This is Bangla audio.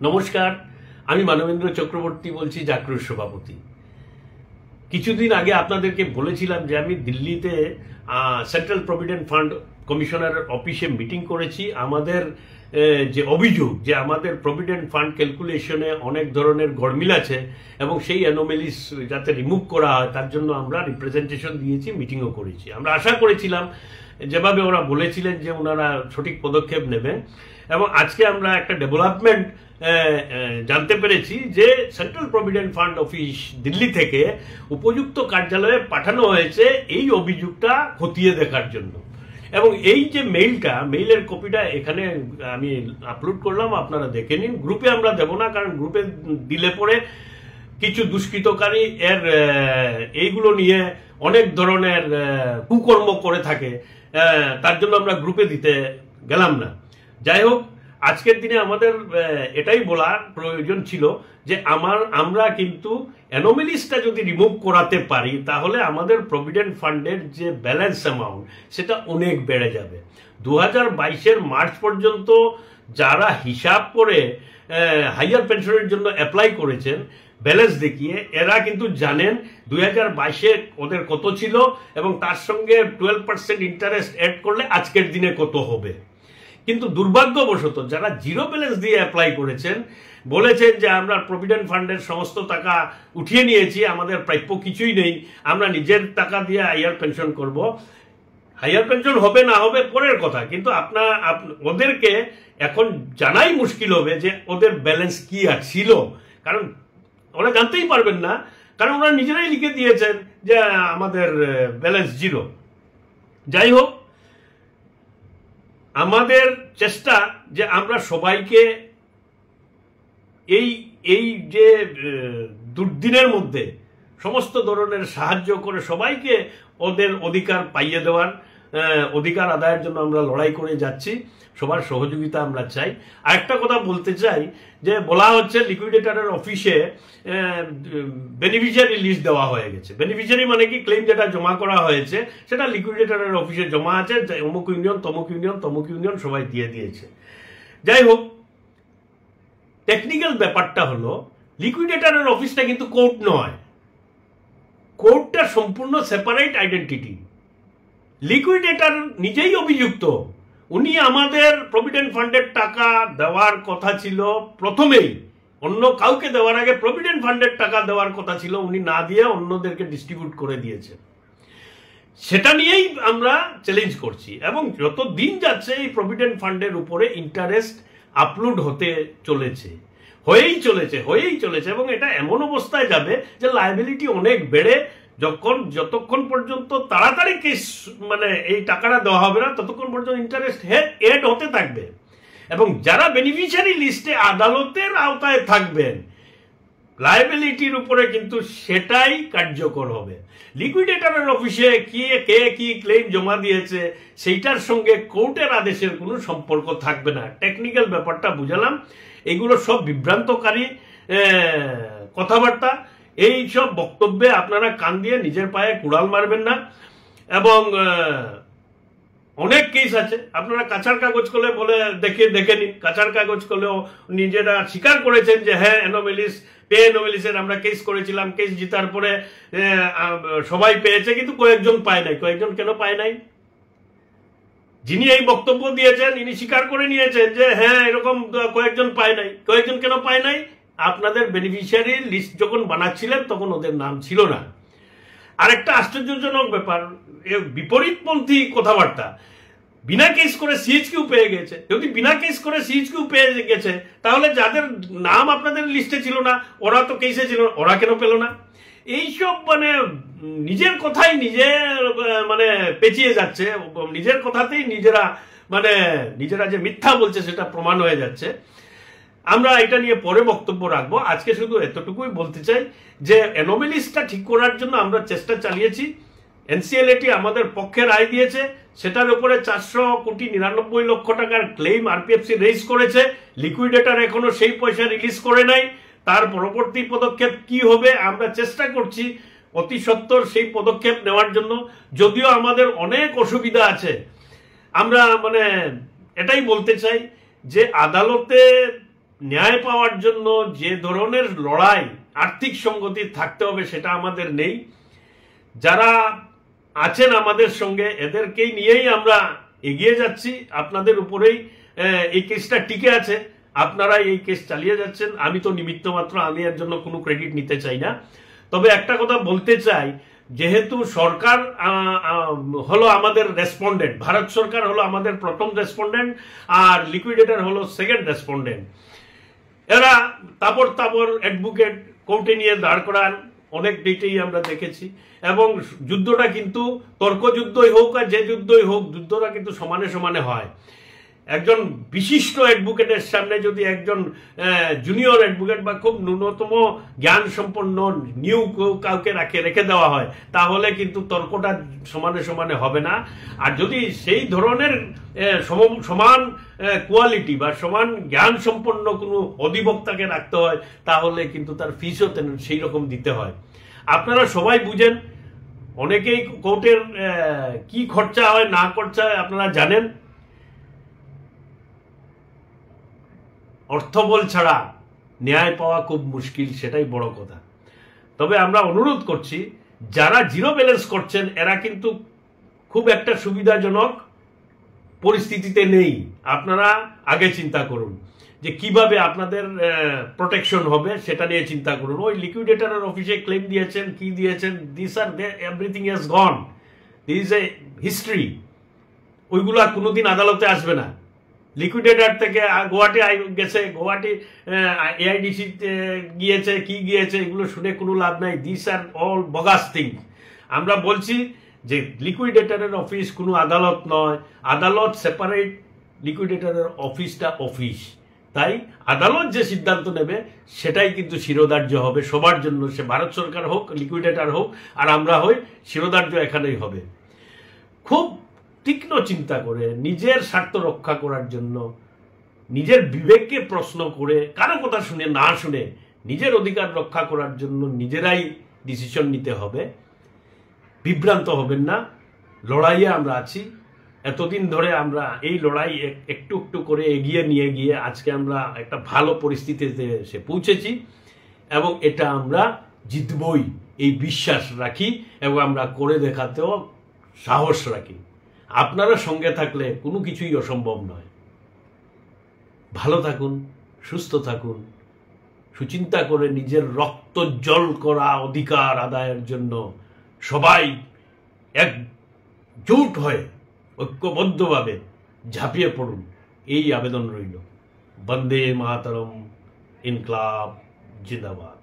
নমস্কার, আমি মানবেন্দ্র চক্রবর্তী বলছি, জাকরুর সভাপতি। কিছুদিন আগে আপনাদেরকে বলেছিলাম যে আমি দিল্লিতে সেন্ট্রাল প্রভিডেন্ট ফান্ড কমিশনার অফিসে মিটিং করেছি। আমাদের যে অভিযোগ যে আমাদের প্রভিডেন্ট ফান্ড ক্যালকুলেশনে অনেক ধরনের গড়মিল আছে এবং সেই অ্যানোমেলিস যাতে রিমুভ করা হয় তার জন্য আমরা রিপ্রেজেন্টেশন দিয়েছি, মিটিংও করেছি। আমরা আশা করেছিলাম যেভাবে ওরা বলেছিলেন যে ওনারা সঠিক পদক্ষেপ নেবেন, এবং আজকে আমরা একটা ডেভেলপমেন্ট জানতে পেরেছি যে central provident fund office Delhi থেকে উপযুক্ত কার্যালয়ে পাঠানো হয়েছে এই অভিযোগটা খতিয়ে দেখার জন্য। এবং এই যে মেইলের কপিটা এখানে আমি আপলোড করলাম, আপনারা দেখে নিন। গ্রুপে আমরা দেব না, কারণ গ্রুপে দিলে পরে কিছু দুষ্কৃতকারী এইগুলো নিয়ে অনেক ধরনের কুকর্ম করে থাকে, তার জন্য আমরা গ্রুপে দিতে গেলাম না। যাই হোক, আজকের দিনে আমাদের এটাই বলার প্রয়োজন ছিল যে আমরা কিন্তু অ্যানোমেলিসটা যদি রিমুভ করাতে পারি তাহলে আমাদের প্রভিডেন্ট ফান্ডের যে ব্যালেন্স অ্যামাউন্ট সেটা অনেক বেড়ে যাবে। 2022-এর মার্চ পর্যন্ত যারা হিসাব করে হাইয়ার পেনশনের জন্য অ্যাপ্লাই করেছেন ব্যালেন্স দেখিয়ে, এরা কিন্তু জানেন 2022-এ ওদের কত ছিল এবং তার সঙ্গে 12% ইন্টারেস্ট অ্যাড করলে আজকের দিনে কত হবে। কিন্তু দুর্ভাগ্যবশত যারা জিরো ব্যালেন্স দিয়ে অ্যাপ্লাই করেছেন বলেছেন যে আমরা প্রভিডেন্ট ফান্ডের সমস্ত টাকা উঠিয়ে নিয়েছি, আমাদের প্রাপ্য কিছুই নেই, আমরা নিজের টাকা দিয়ে হাইয়ার পেনশন করব। হাইয়ার পেনশন হবে না হবে পরের কথা, কিন্তু ওদেরকে এখন জানাই মুশকিল হবে যে ওদের ব্যালেন্স কি ছিল, কারণ ওরা জানতেই পারবেন না, কারণ ওরা নিজেরাই লিখে দিয়েছেন যে আমাদের ব্যালেন্স জিরো। যাই হোক, আমাদের চেষ্টা যে আমরা সবাইকে এই যে দুর্দিনের মধ্যে সমস্ত ধরনের সাহায্য করে সবাইকে ওদের অধিকার পাইয়ে দেওয়ার, অধিকার আদায়ের জন্য আমরা লড়াই করে যাচ্ছি। সবার সহযোগিতা আমরা চাই। আরেকটা কথা বলতে চাই যে বলা হচ্ছে লিকুইডেটরের অফিসে বেনিফিশিয়ারি লিস্ট দেওয়া হয়ে গেছে। বেনিফিশিয়ারি মানে কি, ক্লেম যেটা জমা করা হয়েছে সেটা লিকুইডেটরের অফিসে জমা আছে, অমুক ইউনিয়ন তমুক ইউনিয়ন তমুক ইউনিয়ন সবাই দিয়ে দিয়েছে। যাই হোক, টেকনিক্যাল ব্যাপারটা হলো লিকুইডেটরের অফিসটা কিন্তু কোর্ট নয়, কোর্টটা সম্পূর্ণ সেপারেট আইডেন্টিটি। লিকুইডেটর নিজেই অভিযুক্ত, উনি আমাদের প্রভিডেন্ট ফান্ডের টাকা দেওয়ার কথা ছিল প্রথমেই, অন্য কাউকে দেওয়ার আগে প্রভিডেন্ট ফান্ডের টাকা দেওয়ার কথা ছিল, উনি না দিয়ে অন্যদেরকে ডিস্ট্রিবিউট করে দিয়েছে। সেটা নিয়েই আমরা চ্যালেঞ্জ করছি, এবং যত দিন যাচ্ছে এই প্রভিডেন্ট ফান্ডের উপরে ইন্টারেস্ট আপলোড হতে হয়েই চলেছে এবং এটা এমন অবস্থায় যাবে যে লায়াবিলিটি অনেক বেড়ে, যতক্ষণ পর্যন্ত তাড়াতাড়ি কেস মানে এই টাকাটা দেওয়া হবে না ততক্ষণ পর্যন্ত ইন্টারেস্ট এড হতে থাকবে। এবং যারা বেনিফিশিয়ারি লিস্টে আদালতের আওতায় থাকবেন লায়াবিলিটির উপরে কিন্তু সেটাই কার্যকর হবে। লিকুইডেটরের অফিসে কে কি ক্লেম জমা দিয়েছে সেইটার সঙ্গে কোর্টের আদেশের কোনো সম্পর্ক থাকবে না। টেকনিক্যাল ব্যাপারটা বুঝালাম, এগুলো সব বিভ্রান্তকারী কথাবার্তা। এই সব বক্তব্যে আপনারা কান দিয়ে নিজের পায়ে কুড়াল মারবেন না। এবং অনেক কেস আছে, আপনারা কাঁচার কাগজ করলে বলে দেখে নিন। কাঁচার কাগজ করলেও নিজেরা স্বীকার করেছেন যে হ্যাঁ পে অ্যানোমেলিসের আমরা কেস করেছিলাম, কেস জিতার পরে সবাই পেয়েছে কিন্তু কয়েকজন পায় নাই। কয়েকজন কেন পায় নাই? যিনি এই বক্তব্য দিয়েছেন ইনি স্বীকার করে নিয়েছেন যে হ্যাঁ এরকম কয়েকজন পায় নাই। কয়েকজন কেন পায় নাই? আপনাদের বেনিফিশিয়ারি লিস্ট যখন বানাচ্ছিলেন তখন ওদের নাম ছিল না। আরেকটা আশ্চর্যজনক ব্যাপার, বিপরীতপন্থী কথাবার্তা। বিনা কেস করে সিএইচকিউ পেয়ে গেছে। যদি বিনা কেস করে সিএইচকিউ পেয়ে গেছে তাহলে যাদের নাম আপনাদের লিস্টে ছিল না ওরা তো কেসে ছিল, ওরা কেন পেল না? এইসব মানে নিজের কথাই মানে পেঁচিয়ে যাচ্ছে, নিজের কথাতেই নিজেরা যে মিথ্যা বলছে সেটা প্রমাণ হয়ে যাচ্ছে। আমরা এটা নিয়ে পরে বক্তব্য রাখবো। আজকে শুধু এতটুকুই বলতে চাই যে অ্যানোমেলিসটা ঠিক করার জন্য আমরা চেষ্টা চালিয়েছি। এনসিএলএটি আমাদের পক্ষে রায় দিয়েছে, সেটার উপরে 400.99 লক্ষ টাকার ক্লেম আরপিএফসি রেইজ করেছে। লিকুইডেটর এখনো সেই পয়সা রিলিজ করে নাই। তার পরবর্তী পদক্ষেপ কি হবে আমরা চেষ্টা করছি অতি সত্বর সেই পদক্ষেপ নেওয়ার জন্য। যদিও আমাদের অনেক অসুবিধা আছে, আমরা এটাই বলতে চাই যে আদালতে ন্যায় পাওয়ার জন্য যে ধরনের লড়াই আর্থিক সঙ্গতি থাকতে হবে সেটা আমাদের নেই। যারা আছেন আমাদের সঙ্গে এদেরকেই নিয়েই আমরা এগিয়ে যাচ্ছি। আপনাদের উপরেই এই কেসটা টিকে আছে, আপনারা এই কেস চালিয়ে যাচ্ছেন। আমি তো নিমিত্ত মাত্র, আমি এর জন্য কোনো ক্রেডিট নিতে চাই না। তবে একটা কথা বলতে চাই, যেহেতু সরকার হলো আমাদের রেসপন্ডেন্ট, ভারত সরকার হলো আমাদের প্রথম রেসপন্ডেন্ট আর লিকুইডেটর হলো সেকেন্ড রেসপন্ডেন্ট। এরা তাবড় অ্যাডভোকেট কোর্টে নিয়ে দাঁড় করান, অনেক ডেটেই আমরা দেখেছি। এবং যুদ্ধটা কিন্তু তর্কযুদ্ধই হোক আর যে যুদ্ধই হোক, যুদ্ধটা কিন্তু সমানে সমানে হয়। একজন বিশিষ্ট অ্যাডভোকেটের সামনে যদি একজন জুনিয়র অ্যাডভোকেট বা খুব ন্যূনতম জ্ঞান সম্পন্ন নিউ কাউকে রেখে দেওয়া হয়, তাহলে কিন্তু তর্কটা সমানে সমানে হবে না। আর যদি সেই ধরনের সমান কোয়ালিটি বা সমান জ্ঞান সম্পন্ন কোনো অধিবক্তাকে রাখতে হয়, তাহলে কিন্তু তার ফিসও সেই রকম দিতে হয়। আপনারা সবাই বুঝেন, অনেকেই কোর্টের কি খরচা হয় না খরচা হয় আপনারা জানেন। অর্থবল ছাড়া ন্যায় পাওয়া খুব মুশকিল, সেটাই বড় কথা। তবে আমরা অনুরোধ করছি, যারা জিরো ব্যালেন্স করছেন এরা কিন্তু খুব একটা সুবিধাজনক পরিস্থিতিতে নেই। আপনারা আগে চিন্তা করুন যে কিভাবে আপনাদের প্রোটেকশন হবে, সেটা নিয়ে চিন্তা করুন। ওই লিকুইডেটরের অফিসে ক্লেম দিয়েছেন, কি দিয়েছেন, this are everything has gone, this is a history. ওইগুলা কোনোদিন আদালতে আসবে না। লিকুইডেটর থেকে গুয়াহাটি গেছে, গুয়াহাটি এআইডিসি গিয়েছে, কি গিয়েছে, এগুলো শুনে কোনো লাভ নাই। This are all bogus thing. আমরা বলছি যে লিকুইডেটরের অফিস কোনো আদালত নয়, আদালত সেপারেট, লিকুইডেটরের অফিসটা অফিস। তাই আদালত যে সিদ্ধান্ত নেবে সেটাই কিন্তু শিরোধার্য হবে সবার জন্য, সে ভারত সরকার হোক, লিকুইডেটর হোক আর আমরা হই, শিরোধার্য এখানেই হবে। খুব তীক্ষ্ণ চিন্তা করে নিজের স্বার্থ রক্ষা করার জন্য, নিজের বিবেককে প্রশ্ন করে, কারো কথা শুনে না শুনে নিজের অধিকার রক্ষা করার জন্য নিজেরাই ডিসিশন নিতে হবে। বিভ্রান্ত হবেন না, লড়াইয়ে আমরা আছি। এতদিন ধরে আমরা এই লড়াই একটু একটু করে এগিয়ে নিয়ে গিয়ে আজকে আমরা একটা ভালো পরিস্থিতিতে এসে পৌঁছেছি এবং এটা আমরা জিতবই এই বিশ্বাস রাখি এবং আমরা করে দেখাতেও সাহস রাখি। আপনারা সঙ্গে থাকলে কোনো কিছুই অসম্ভব নয়। ভালো থাকুন, সুস্থ থাকুন, সুচিন্তা করে নিজের রক্তজ্জ্বল করা অধিকার আদায়ের জন্য সবাই একজোট হয়ে ঐক্যবদ্ধভাবে ঝাঁপিয়ে পড়ুন, এই আবেদন রইল। বন্দে মাতরম, ইনকলাব জিন্দাবাদ।